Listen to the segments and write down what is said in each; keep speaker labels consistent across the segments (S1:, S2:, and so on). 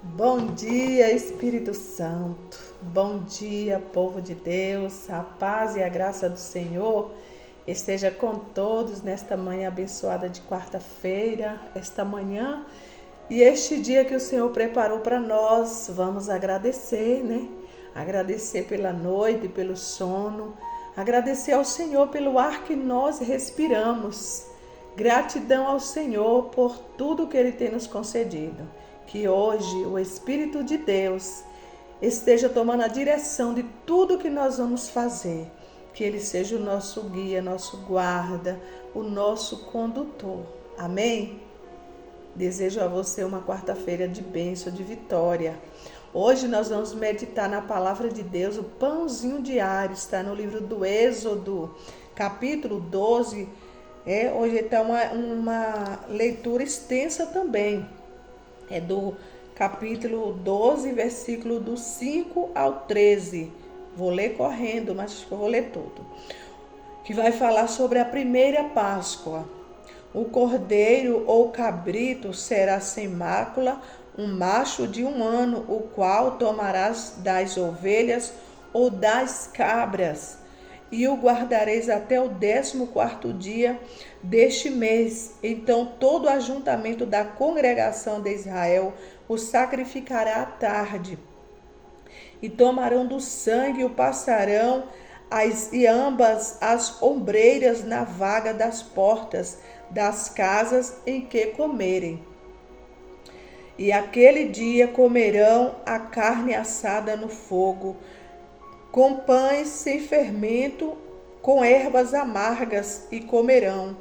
S1: Bom dia, Espírito Santo. Bom dia, povo de Deus. A paz e a graça do Senhor esteja com todos nesta manhã abençoada de quarta-feira, esta manhã e este dia que o Senhor preparou para nós. Vamos agradecer, né? Agradecer pela noite, pelo sono, agradecer ao Senhor pelo ar que nós respiramos. Gratidão ao Senhor por tudo que Ele tem nos concedido. Que hoje o Espírito de Deus esteja tomando a direção de tudo que nós vamos fazer. Que Ele seja o nosso guia, nosso guarda, o nosso condutor. Amém? Desejo a você uma quarta-feira de bênção, de vitória. Hoje nós vamos meditar na palavra de Deus, o pãozinho diário. Está no livro do Êxodo, capítulo 12. Hoje está uma leitura extensa também. É do capítulo 12, versículo do 5 ao 13. Vou ler correndo, mas vou ler tudo. Que vai falar sobre a primeira Páscoa. O cordeiro ou cabrito será sem mácula, um macho de 1 ano, o qual tomarás das ovelhas ou das cabras, e o guardareis até o 14º dia deste mês. Então todo o ajuntamento da congregação de Israel o sacrificará à tarde. E tomarão do sangue e o passarão e ambas as ombreiras na vaga das portas das casas em que comerem. E aquele dia comerão a carne assada no fogo, com pães sem fermento, com ervas amargas, e comerão.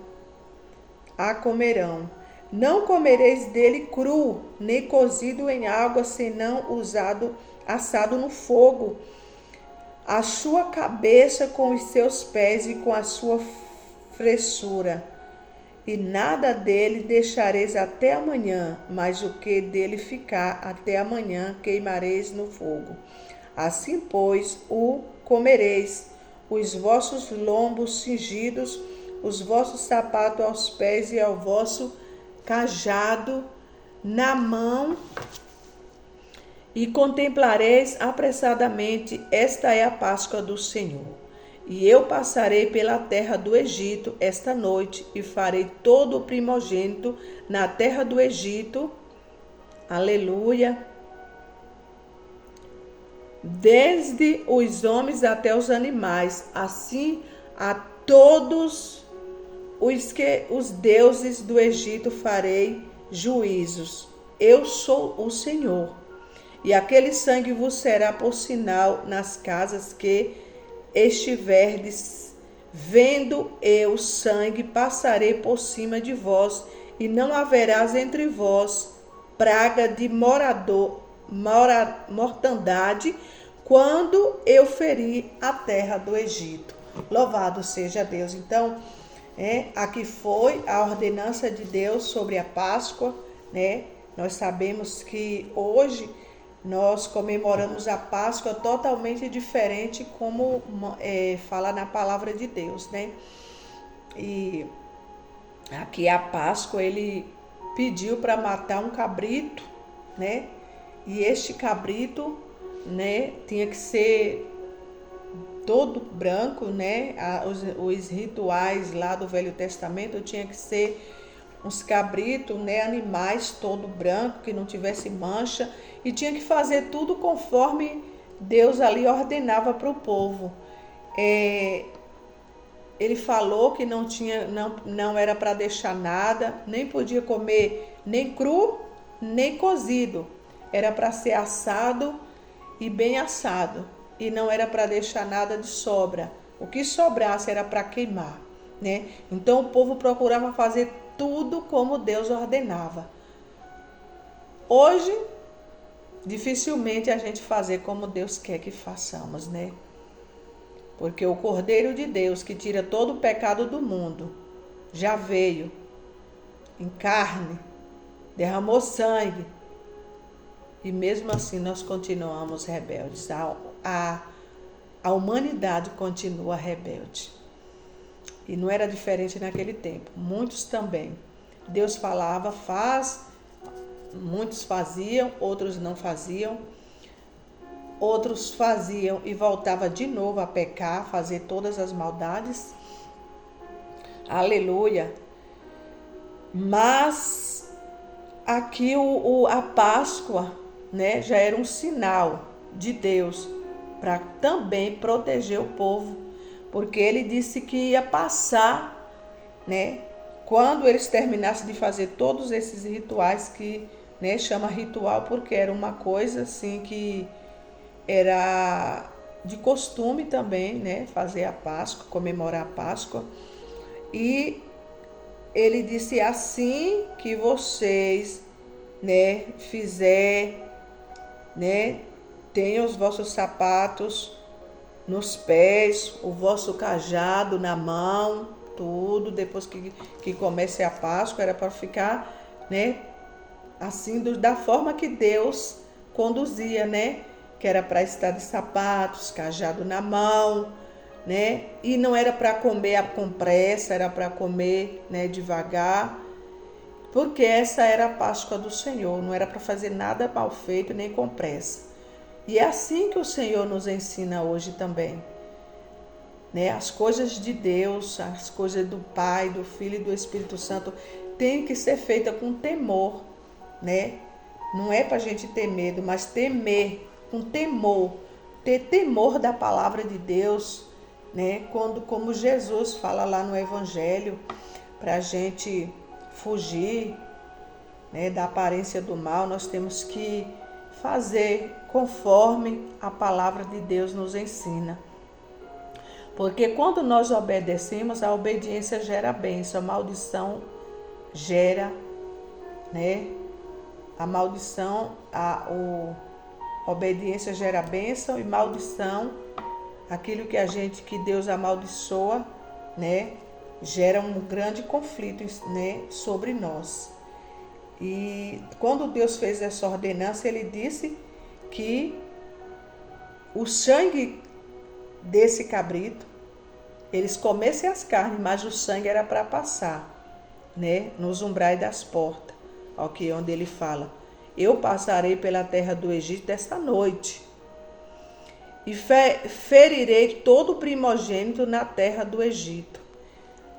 S1: Não comereis dele cru, nem cozido em água, senão assado no fogo. A sua cabeça com os seus pés e com a sua fressura. E nada dele deixareis até amanhã, mas o que dele ficar até amanhã queimareis no fogo. Assim, pois, o comereis, os vossos lombos cingidos, os vossos sapatos aos pés e ao vosso cajado na mão, e contemplareis apressadamente. Esta é a Páscoa do Senhor. E eu passarei pela terra do Egito esta noite, e farei todo o primogênito na terra do Egito. Aleluia. Desde os homens até os animais, assim a todos os deuses do Egito farei juízos. Eu sou o Senhor. E aquele sangue vos será por sinal nas casas que estiverdes. Vendo eu sangue, passarei por cima de vós, e não haverás entre vós praga de mortandade, quando eu ferir a terra do Egito. Louvado seja Deus. Então, aqui foi a ordenança de Deus sobre a Páscoa, né? Nós sabemos que hoje nós comemoramos a Páscoa totalmente diferente, como fala na palavra de Deus, né? E aqui a Páscoa, ele pediu para matar um cabrito, né? E este cabrito, né, tinha que ser todo branco, né? Os rituais lá do Velho Testamento tinha que ser uns cabritos, né, animais todo branco, que não tivesse mancha, e tinha que fazer tudo conforme Deus ali ordenava para o povo. Ele falou que não era para deixar nada, nem podia comer nem cru, nem cozido. Era para ser assado e bem assado, e não era para deixar nada de sobra. O que sobrasse era para queimar, né? Então o povo procurava fazer tudo como Deus ordenava. Hoje, dificilmente a gente fazer como Deus quer que façamos, né? Porque o Cordeiro de Deus, que tira todo o pecado do mundo, já veio em carne, derramou sangue, e mesmo assim nós continuamos rebeldes. A humanidade continua rebelde. E não era diferente naquele tempo. Muitos também. Deus falava, faz muitos faziam, outros não faziam. Outros faziam e voltava de novo a pecar, fazer todas as maldades. Aleluia. Mas aqui a Páscoa, né, já era um sinal de Deus para também proteger o povo, porque ele disse que ia passar, né, quando eles terminassem de fazer todos esses rituais que, né, chama ritual porque era uma coisa assim que era de costume também, né, fazer a Páscoa, comemorar a Páscoa. E ele disse: assim que vocês, né, fizer, né, tenham os vossos sapatos nos pés, o vosso cajado na mão, tudo, depois que comece a Páscoa, era para ficar, né, assim, da forma que Deus conduzia, né, que era para estar de sapatos, cajado na mão, né, e não era para comer com pressa, era para comer, né, devagar, porque essa era a Páscoa do Senhor, não era para fazer nada mal feito nem com pressa. E é assim que o Senhor nos ensina hoje também, né? As coisas de Deus, as coisas do Pai, do Filho e do Espírito Santo tem que ser feita com temor, né? Não é para a gente ter medo, mas temer, com temor, ter temor da palavra de Deus, né? Como Jesus fala lá no Evangelho, para a gente fugir, né, da aparência do mal, nós temos que fazer conforme a palavra de Deus nos ensina. Porque quando nós obedecemos, a obediência gera bênção, a maldição gera, né? A maldição, a obediência gera bênção e maldição, aquilo que Deus amaldiçoa, né? Gera um grande conflito, né, sobre nós. E quando Deus fez essa ordenança, ele disse que o sangue desse cabrito, eles comessem as carnes, mas o sangue era para passar, né, nos umbrais das portas, ok, onde ele fala: eu passarei pela terra do Egito esta noite e ferirei todo o primogênito na terra do Egito,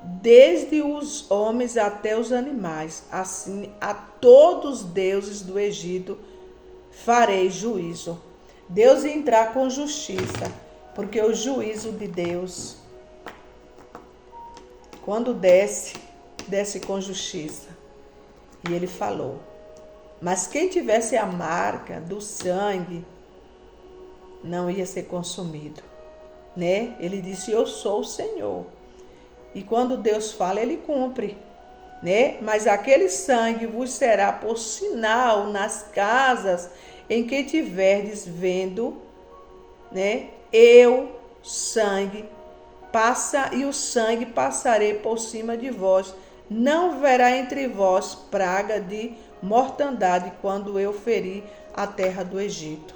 S1: desde os homens até os animais, assim a todos os deuses do Egito farei juízo. Deus ia entrar com justiça, porque o juízo de Deus, quando desce com justiça. E ele falou: mas quem tivesse a marca do sangue não ia ser consumido, né? Ele disse: eu sou o Senhor. E quando Deus fala, ele cumpre, né? Mas aquele sangue vos será por sinal nas casas em que tiverdes vendo, né? E o sangue passarei por cima de vós. Não haverá entre vós praga de mortandade quando eu ferir a terra do Egito.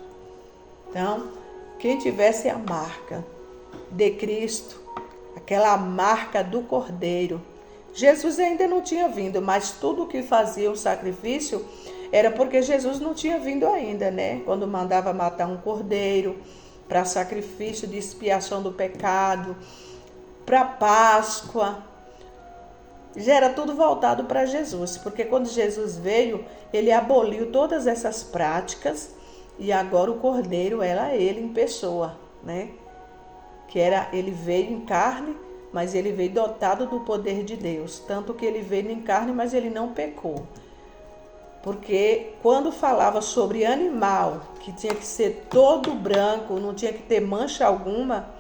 S1: Então, quem tivesse a marca de Cristo, aquela marca do Cordeiro, Jesus ainda não tinha vindo, mas tudo que fazia o sacrifício era porque Jesus não tinha vindo ainda, né? Quando mandava matar um cordeiro para sacrifício de expiação do pecado, para Páscoa, já era tudo voltado para Jesus, porque quando Jesus veio, ele aboliu todas essas práticas e agora o cordeiro era ele em pessoa, né? Ele veio em carne, mas ele veio dotado do poder de Deus, tanto que ele veio em carne, mas ele não pecou. Porque quando falava sobre animal, que tinha que ser todo branco, não tinha que ter mancha alguma,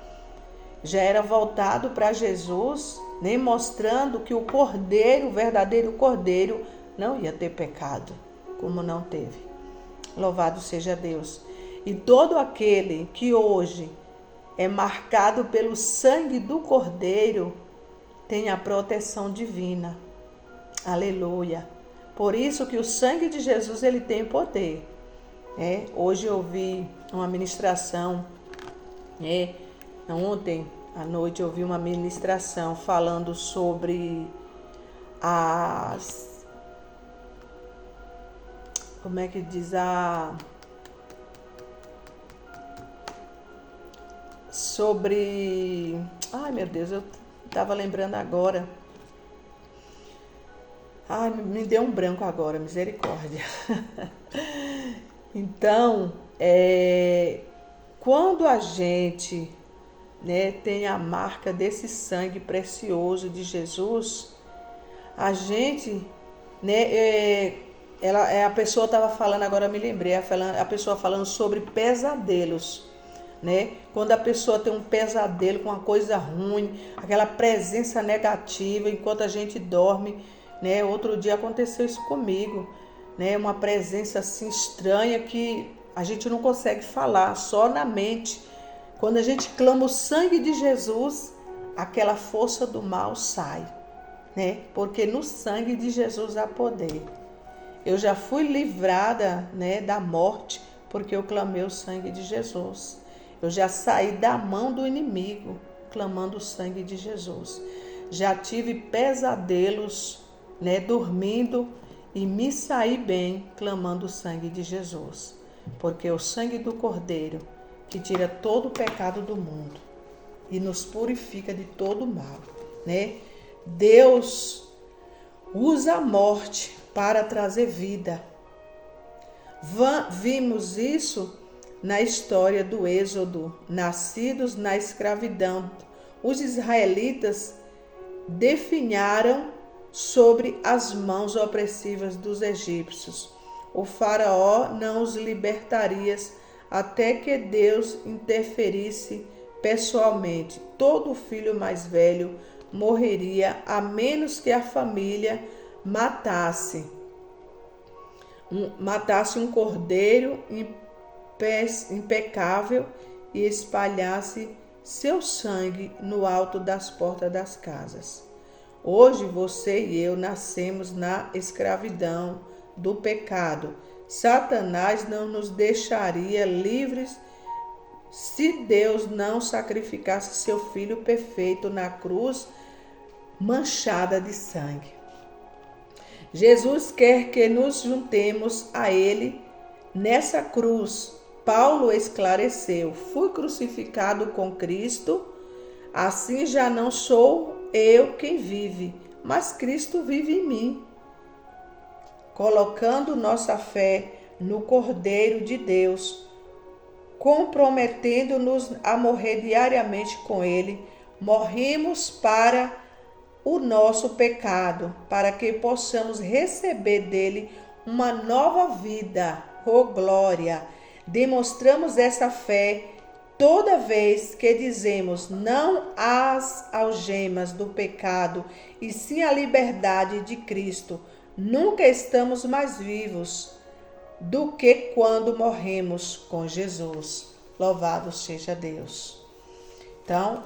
S1: já era voltado para Jesus, nem mostrando que o cordeiro, o verdadeiro cordeiro, não ia ter pecado, como não teve. Louvado seja Deus. E todo aquele que hoje é marcado pelo sangue do cordeiro tem a proteção divina. Aleluia. Por isso que o sangue de Jesus, ele tem poder. Hoje eu vi uma ministração, ontem à noite eu vi uma ministração falando sobre como é que diz, sobre, ai meu Deus, eu estava lembrando agora, ai, me deu um branco agora, misericórdia. Então, quando a gente, né, tem a marca desse sangue precioso de Jesus, a gente, né, a pessoa estava falando, agora eu me lembrei, a pessoa falando sobre pesadelos, né? Quando a pessoa tem um pesadelo com uma coisa ruim, aquela presença negativa enquanto a gente dorme, né? Outro dia aconteceu isso comigo, né? Uma presença assim estranha que a gente não consegue falar, só na mente. Quando a gente clama o sangue de Jesus, aquela força do mal sai, né? Porque no sangue de Jesus há poder. Eu já fui livrada, né, da morte porque eu clamei o sangue de Jesus. Eu já saí da mão do inimigo clamando o sangue de Jesus. Já tive pesadelos, né, dormindo e me saí bem clamando o sangue de Jesus. Porque o sangue do Cordeiro que tira todo o pecado do mundo e nos purifica de todo o mal, né? Deus usa a morte para trazer vida. Vimos isso na história do Êxodo. Nascidos na escravidão, os israelitas definharam sobre as mãos opressivas dos egípcios. O faraó não os libertaria até que Deus interferisse pessoalmente. Todo filho mais velho morreria a menos que a família matasse um cordeiro impecável e espalhasse seu sangue no alto das portas das casas. Hoje você e eu nascemos na escravidão do pecado. Satanás não nos deixaria livres se Deus não sacrificasse seu filho perfeito na cruz manchada de sangue. Jesus quer que nos juntemos a Ele nessa cruz. Paulo esclareceu: fui crucificado com Cristo, assim já não sou eu quem vive, mas Cristo vive em mim. Colocando nossa fé no Cordeiro de Deus, comprometendo-nos a morrer diariamente com Ele, morrimos para o nosso pecado, para que possamos receber dele uma nova vida. Oh glória! Demonstramos essa fé toda vez que dizemos não às algemas do pecado e sim à liberdade de Cristo. Nunca estamos mais vivos do que quando morremos com Jesus. Louvado seja Deus. Então,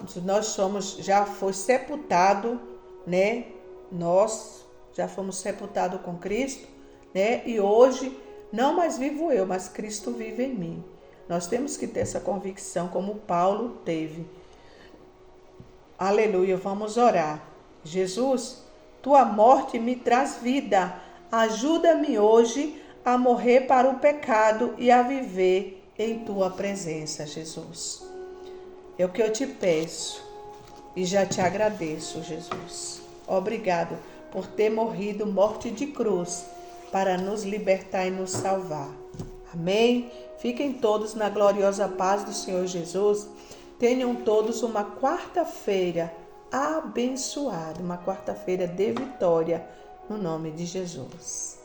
S1: já foi sepultado, né? Nós já fomos sepultados com Cristo, né? E hoje não mais vivo eu, mas Cristo vive em mim. Nós temos que ter essa convicção como Paulo teve. Aleluia, vamos orar. Jesus, tua morte me traz vida. Ajuda-me hoje a morrer para o pecado e a viver em tua presença, Jesus. É o que eu te peço e já te agradeço, Jesus. Obrigado por ter morrido morte de cruz para nos libertar e nos salvar. Amém? Fiquem todos na gloriosa paz do Senhor Jesus. Tenham todos uma quarta-feira abençoada, uma quarta-feira de vitória, no nome de Jesus.